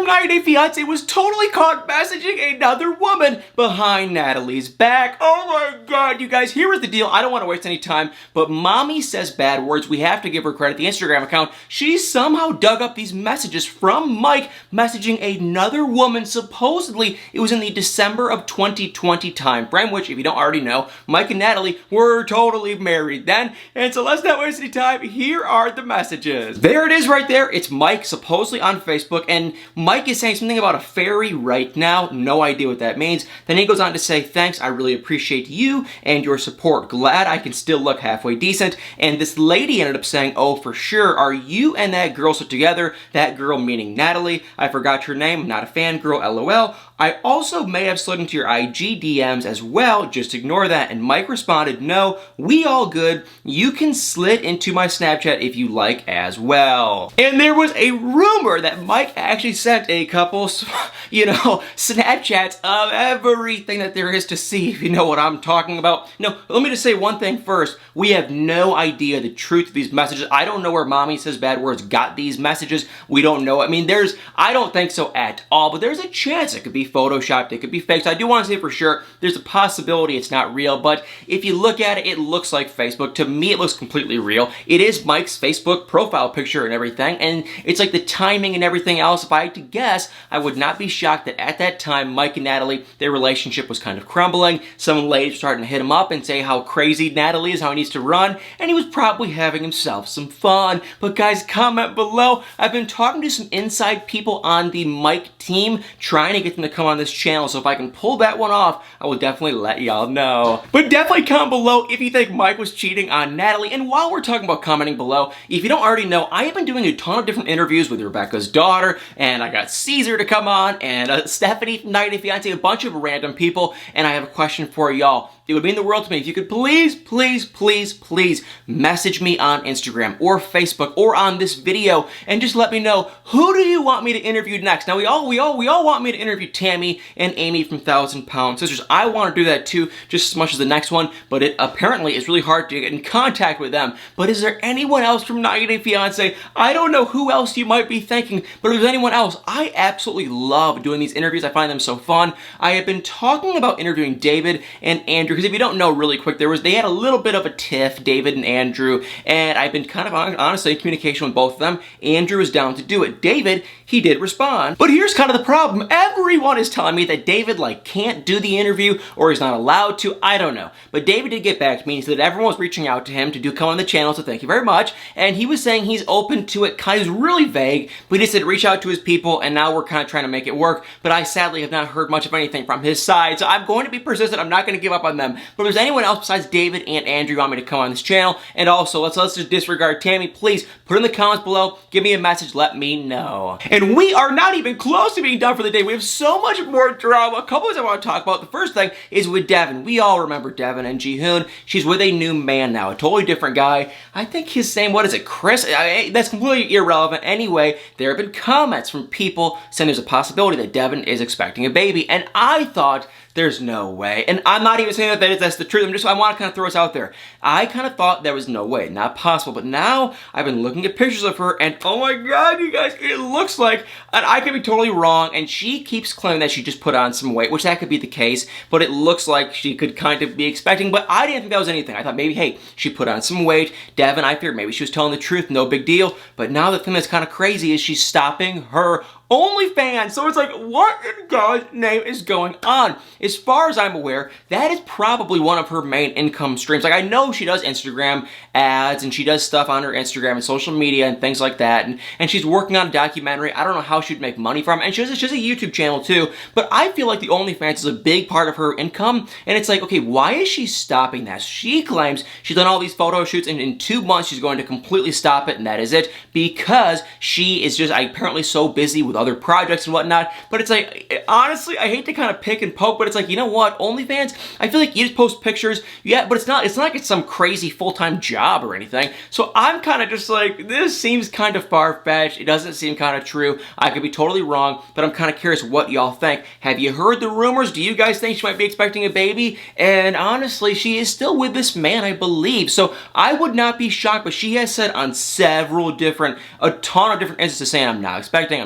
from 90 Day Fiancé was totally caught messaging another woman behind Natalie's back. Oh my god, you guys, here is the deal. I don't want to waste any time, but Mommy Says Bad Words, we have to give her credit, the Instagram account, she somehow dug up these messages from Mike messaging another woman. Supposedly, it was in the December of 2020 time frame, which, if you don't already know, Mike and Natalie were totally married then. And so let's not waste any time. Here are the messages. There it is right there. It's Mike supposedly on Facebook, and Mike is saying something about a fairy right now. No idea what that means. Then he goes on to say, thanks, I really appreciate you and your support. Glad I can still look halfway decent. And this lady ended up saying, oh, for sure, are you and that girl still together? That girl meaning Natalie. I forgot your name. I'm not a fangirl, LOL. I also may have slid into your IG DMs as well. Just ignore that. And Mike responded, no, we all good. You can slid into my Snapchat if you like as well. And there was a rumor that Mike actually sent a couple, Snapchats of everything that there is to see, if you know what I'm talking about. No, let me just say one thing first. We have no idea the truth of these messages. I don't know where Mommy Says Bad Words got these messages. We don't know. I mean, I don't think so at all, but there's a chance it could be photoshopped, it could be fake. So I do want to say for sure, there's a possibility it's not real, but if you look at it, it looks like Facebook. To me, it looks completely real. It is Mike's Facebook profile picture and everything, and it's like the timing and everything else. If I had to guess, I would not be shocked that at that time, Mike and Natalie, their relationship was kind of crumbling. Some ladies were starting to hit him up and say how crazy Natalie is, how he needs to run, and he was probably having himself some fun. But guys, comment below. I've been talking to some inside people on the Mike team, trying to get them to come on this channel, so if I can pull that one off, I will definitely let y'all know. But definitely comment below if you think Mike was cheating on Natalie. And while we're talking about commenting below, if you don't already know, I have been doing a ton of different interviews with Rebecca's daughter, and I got Caesar to come on, and Stephanie from 90 Day Fiancé, a bunch of random people, and I have a question for y'all. It would mean the world to me if you could please, please, please, please message me on Instagram or Facebook or on this video and just let me know, who do you want me to interview next? Now we all want me to interview Tammy and Amy from 1,000 Pound Sisters. I want to do that too, just as much as the next one, but it apparently is really hard to get in contact with them. But is there anyone else from 90 Day Fiancé? I don't know who else you might be thinking, but if there's anyone else, I absolutely love doing these interviews. I find them so fun. I have been talking about interviewing David and Andrew, because if you don't know, really quick, they had a little bit of a tiff, David and Andrew, and I've been kind of honestly in communication with both of them. Andrew is down to do it. David, he did respond. But here's kind of the problem. Everyone is telling me that David, can't do the interview, or he's not allowed to. I don't know. But David did get back to me, and he said that everyone was reaching out to him to come on the channel, so thank you very much. And he was saying he's open to it. He was really vague, but he said reach out to his people, and now we're kind of trying to make it work. But I sadly have not heard much of anything from his side, so I'm going to be persistent. I'm not going to give up on them. But if there's anyone else besides David and Andrew you want me to come on this channel, and also let's just disregard Tammy, please put in the comments below, give me a message, let me know. And we are not even close to being done for the day. We have so much more drama. A couple things I want to talk about. The first thing is with Devin. We all remember Devin and Jihoon. She's with a new man now, a totally different guy. I think his name, what is it, Chris? That's completely irrelevant. Anyway, there have been comments from people saying there's a possibility that Devin is expecting a baby, and I thought, there's no way. And I'm not even saying that's the truth. I want to kind of throw this out there. I kind of thought there was no way, not possible. But now I've been looking at pictures of her, and oh my god, you guys, it looks like, and I could be totally wrong, and she keeps claiming that she just put on some weight, which that could be the case, but it looks like she could kind of be expecting, but I didn't think that was anything. I thought maybe, hey, she put on some weight. Devin, I figured maybe she was telling the truth, no big deal. But now the thing that's kind of crazy is she's stopping her OnlyFans. So it's like, what in God's name is going on? As far as I'm aware, that is probably one of her main income streams. I know she does Instagram ads, and she does stuff on her Instagram and social media and things like that, and she's working on a documentary. I don't know how she'd make money from it, and she has a YouTube channel too, but I feel like the OnlyFans is a big part of her income, and it's like, okay, why is she stopping that? She claims she's done all these photo shoots, and in 2 months she's going to completely stop it, and that is it, because she is just apparently so busy with other projects and whatnot. But it's like, honestly, I hate to kind of pick and poke, but it's like, you know what, OnlyFans, I feel like you just post pictures, yeah, but it's not like it's some crazy full-time job or anything. So I'm kind of just like, this seems kind of far-fetched. It doesn't seem kind of true. I could be totally wrong, but I'm kind of curious what y'all think. Have you heard the rumors? Do you guys think she might be expecting a baby? And honestly, she is still with this man, I believe. So I would not be shocked, but she has said on a ton of different instances saying, I'm not expecting,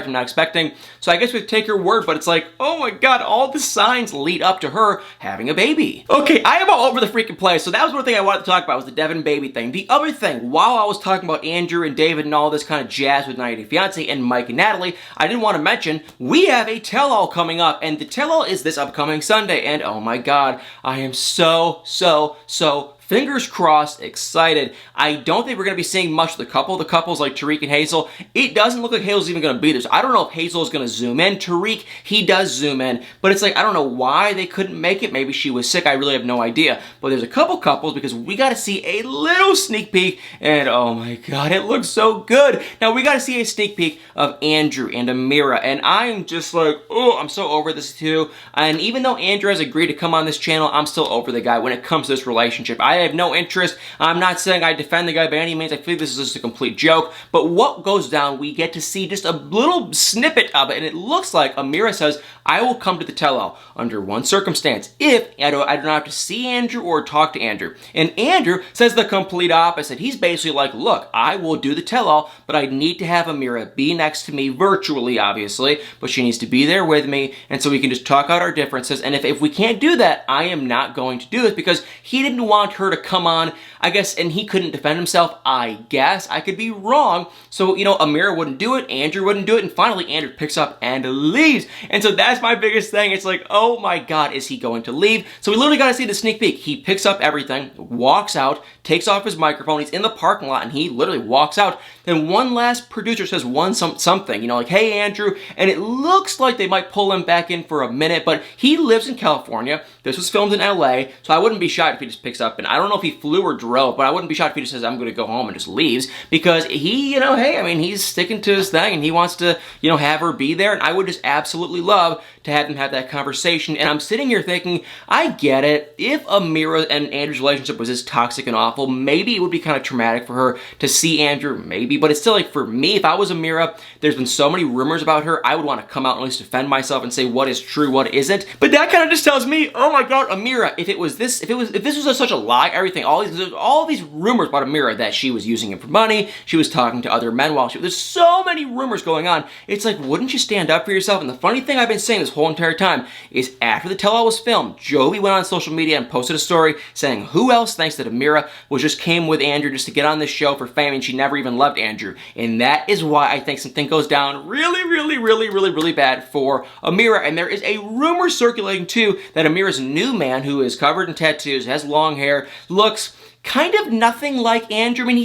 unexpected, not expecting. So I guess we take her word, but it's like, oh my god, all the signs lead up to her having a baby. Okay, I am all over the freaking place. So that was one thing I wanted to talk about, was the Devin baby thing. The other thing, while I was talking about Andrew and David and all this kind of jazz with 90 Day Fiancé and Mike and Natalie, I didn't want to mention, we have a tell-all coming up, and the tell-all is this upcoming Sunday, and oh my god, I am so fingers crossed, excited. I don't think we're going to be seeing much of the couple. The couple's like Tariq and Hazel. It doesn't look like Hazel's even going to be there. So I don't know if Hazel is going to zoom in. Tariq, he does zoom in. But it's like, I don't know why they couldn't make it. Maybe she was sick. I really have no idea. But there's a couple couples because we got to see a little sneak peek. And oh my god, it looks so good. Now we got to see a sneak peek of Andrew and Amira. And I am just like, oh, I'm so over this too. And even though Andrew has agreed to come on this channel, I'm still over the guy when it comes to this relationship. I have no interest. I'm not saying I defend the guy by any means. I feel this is just a complete joke. But what goes down, we get to see just a little snippet of it, and it looks like Amira says, I will come to the tell-all under one circumstance, if I do not have to see Andrew or talk to Andrew. And Andrew says the complete opposite. He's basically like, look, I will do the tell-all, but I need to have Amira be next to me virtually, obviously, but she needs to be there with me, and so we can just talk out our differences. And if we can't do that, I am not going to do this, because he didn't want her to come on, I guess, and he couldn't defend himself, I guess. I could be wrong. So, you know, Amira wouldn't do it, Andrew wouldn't do it, and finally Andrew picks up and leaves. And so that's my biggest thing. It's like, oh my god, is he going to leave? So we literally got to see the sneak peek. He picks up everything, walks out, takes off his microphone, he's in the parking lot, and he literally walks out. Then one last producer says something, you know, like, hey Andrew, and it looks like they might pull him back in for a minute, but he lives in California. This was filmed in LA, so I wouldn't be shocked if he just picks up, and I don't know if he flew or drove, but I wouldn't be shocked if he just says, I'm going to go home, and just leaves, because he, you know, hey, I mean, he's sticking to his thing, and he wants to, you know, have her be there, and I would just absolutely love to have them have that conversation. And I'm sitting here thinking, I get it. If Amira and Andrew's relationship was this toxic and awful, maybe it would be kind of traumatic for her to see Andrew, maybe, but it's still like, for me, if I was Amira, there's been so many rumors about her, I would want to come out and at least defend myself and say what is true, what isn't. But that kind of just tells me, oh my god, Amira, if this was such a lie, everything, all these rumors about Amira, that she was using him for money, she was talking to other men while there's so many rumors going on. It's like, wouldn't you stand up for yourself? And the funny thing I've been saying this whole entire time is, after the tell-all was filmed, Jovi went on social media and posted a story saying who else thinks that Amira just came with Andrew just to get on this show for fame, and she never even loved Andrew. And that is why I think something goes down really bad for Amira. And there is a rumor circulating too that Amira's new man, who is covered in tattoos, has long hair, looks kind of nothing like Andrew. I mean,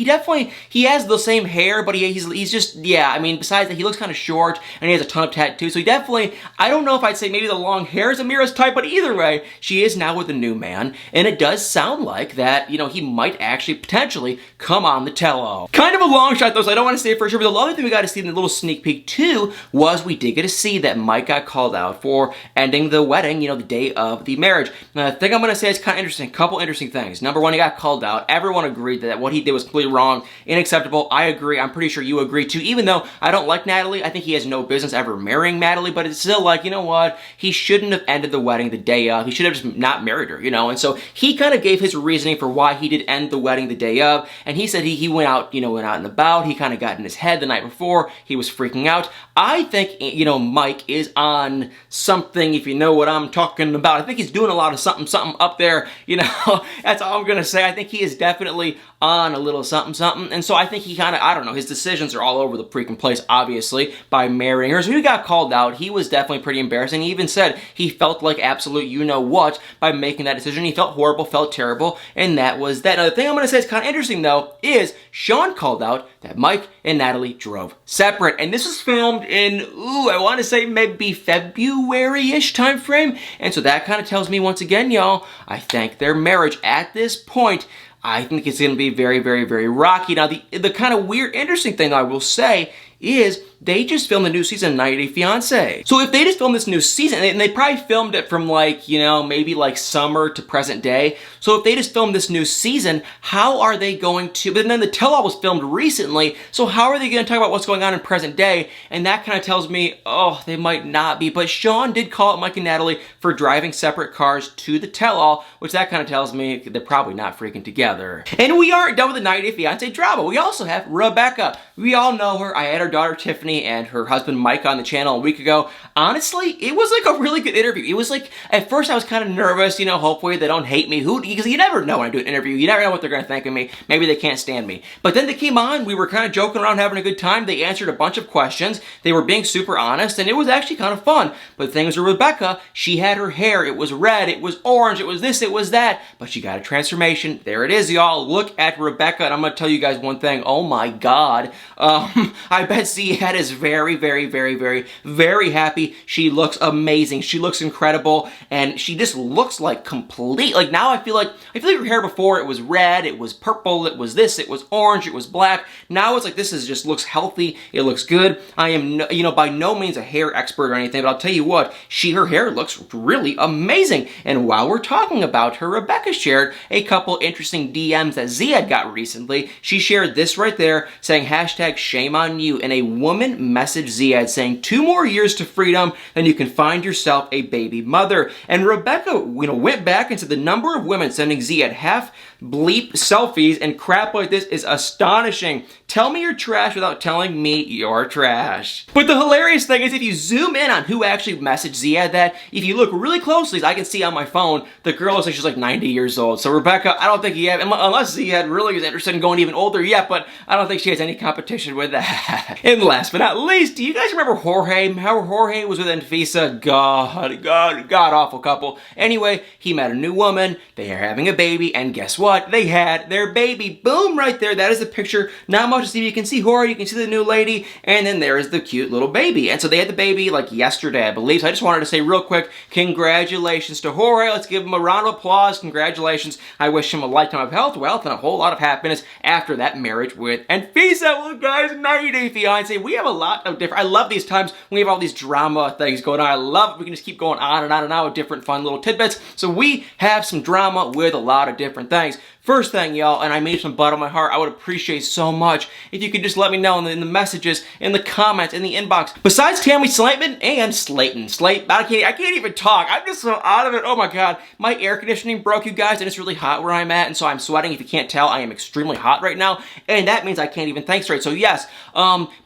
he has the same hair, but he's just, yeah, I mean, besides that, he looks kind of short, and he has a ton of tattoos, so he definitely, I don't know if I'd say maybe the long hair is Amira's type, but either way, she is now with a new man, and it does sound like that, you know, he might actually potentially come on the tell-all. Kind of a long shot, though, so I don't want to say it for sure, but the other thing we got to see in the little sneak peek, too, was we did get to see that Mike got called out for ending the wedding, you know, the day of the marriage. Now, the thing I'm going to say is kind of interesting, a couple interesting things. Number one, he got called out. Everyone agreed that what he did was completely wrong, unacceptable. I agree. I'm pretty sure you agree too. Even though I don't like Natalie, I think he has no business ever marrying Natalie, but it's still like, you know what? He shouldn't have ended the wedding the day of. He should have just not married her, you know? And so he kind of gave his reasoning for why he did end the wedding the day of, and he said he went out, you know, went out and about. He kind of got in his head the night before. He was freaking out. I think, you know, Mike is on something, if you know what I'm talking about. I think he's doing a lot of something up there, you know? That's all I'm gonna say. I think he is definitely on a little something, and so I think he kind of, I don't know, his decisions are all over the freaking place, obviously, by marrying her. So he got called out. He was definitely pretty embarrassing. He even said he felt like absolute you-know-what by making that decision. He felt horrible, felt terrible, and that was that. Now, the thing I'm going to say is kind of interesting, though, is Sean called out that Mike and Natalie drove separate, and this was filmed in, I want to say maybe February-ish time frame, and so that kind of tells me, once again, y'all, I think their marriage at this point, I think it's going to be very rocky. Now, the kind of weird, interesting thing I will say is they just filmed a new season of 90 Day Fiancé. So if they just filmed this new season, and they probably filmed it from like, you know, maybe like summer to present day. So if they just filmed this new season, how are they going to, but then the tell-all was filmed recently, so how are they going to talk about what's going on in present day? And that kind of tells me, oh, they might not be. But Sean did call out Mike and Natalie for driving separate cars to the tell-all, which that kind of tells me they're probably not freaking together. And we aren't done with the 90 Day Fiancé drama. We also have Rebecca. We all know her. I had her daughter Tiffany Tiffany and her husband Mike on the channel a week ago. Honestly, it was like a really good interview. It was like, at first I was kind of nervous, you know, hopefully they don't hate me. Because you never know when I do an interview. You never know what they're going to think of me. Maybe they can't stand me. But then they came on, we were kind of joking around, having a good time. They answered a bunch of questions. They were being super honest, and it was actually kind of fun. But the thing was with Rebecca, she had her hair, it was red, it was orange, it was this, it was that. But she got a transformation. There it is, y'all. Look at Rebecca, and I'm going to tell you guys one thing. Oh my God. I bet Ziad is very, very, very, very, very happy. She looks amazing. She looks incredible, and she just looks like complete. Like now I feel like her hair before, it was red, it was purple, it was this, it was orange, it was black. Now it's like this is just looks healthy. It looks good. I am, you know, by no means a hair expert or anything, but I'll tell you what, her hair looks really amazing. And while we're talking about her, Rebecca shared a couple interesting DMs that Ziad got recently. She shared this right there saying hashtag shame on you, and a woman messaged Ziad saying 2 more years to freedom, then you can find yourself a baby mother. And Rebecca, you know, went back and said the number of women sending Ziad half bleep selfies and crap like this is astonishing. Tell me you're trash without telling me you're trash. But the hilarious thing is, if you zoom in on who actually messaged Ziad that, if you look really closely, as I can see on my phone, the girl looks like she's like 90 years old. So Rebecca, I don't think you have, unless Ziad really is interested in going even older yet, but I don't think she has any competition with that. And last but not least, do you guys remember Jorge? How Jorge was with Anfisa? God awful couple. Anyway, he met a new woman, they are having a baby, and guess what? They had their baby. Boom, right there. That is the picture. Not much to see. You can see Jorge, you can see the new lady, and then there is the cute little baby. And so they had the baby like yesterday, I believe. So I just wanted to say real quick, congratulations to Jorge. Let's give him a round of applause. Congratulations. I wish him a lifetime of health, wealth, and a whole lot of happiness after that marriage with Anfisa. Well, guys, 90-day fiance. We have a lot of different, I love these times when we have all these drama things going on. I love it. We can just keep going on and on and on with different fun little tidbits. So we have some drama with a lot of different things. First thing, y'all, and I mean from the bottom of my heart, I would appreciate so much if you could just let me know in the messages, in the comments, in the inbox. Besides Tammy Slayton and Slayton, I can't even talk. I'm just so out of it. Oh my God, my air conditioning broke, you guys, and it's really hot where I'm at, and so I'm sweating. If you can't tell, I am extremely hot right now, and that means I can't even think straight. So yes,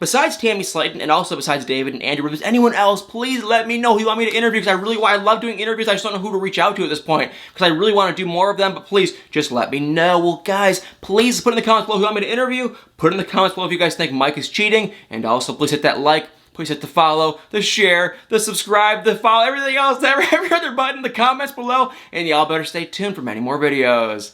besides Tammy Slayton, and also besides David and Andrew, if there's anyone else, please let me know who you want me to interview, because I love doing interviews. I just don't know who to reach out to at this point, because I really want to do more of them. But please just let me know. Well, guys, please put in the comments below who you want me to interview. Put in the comments below if you guys think Mike is cheating. And also, please hit that like. Please hit the follow, the share, the subscribe, the follow, everything else, every other button in the comments below. And y'all better stay tuned for many more videos.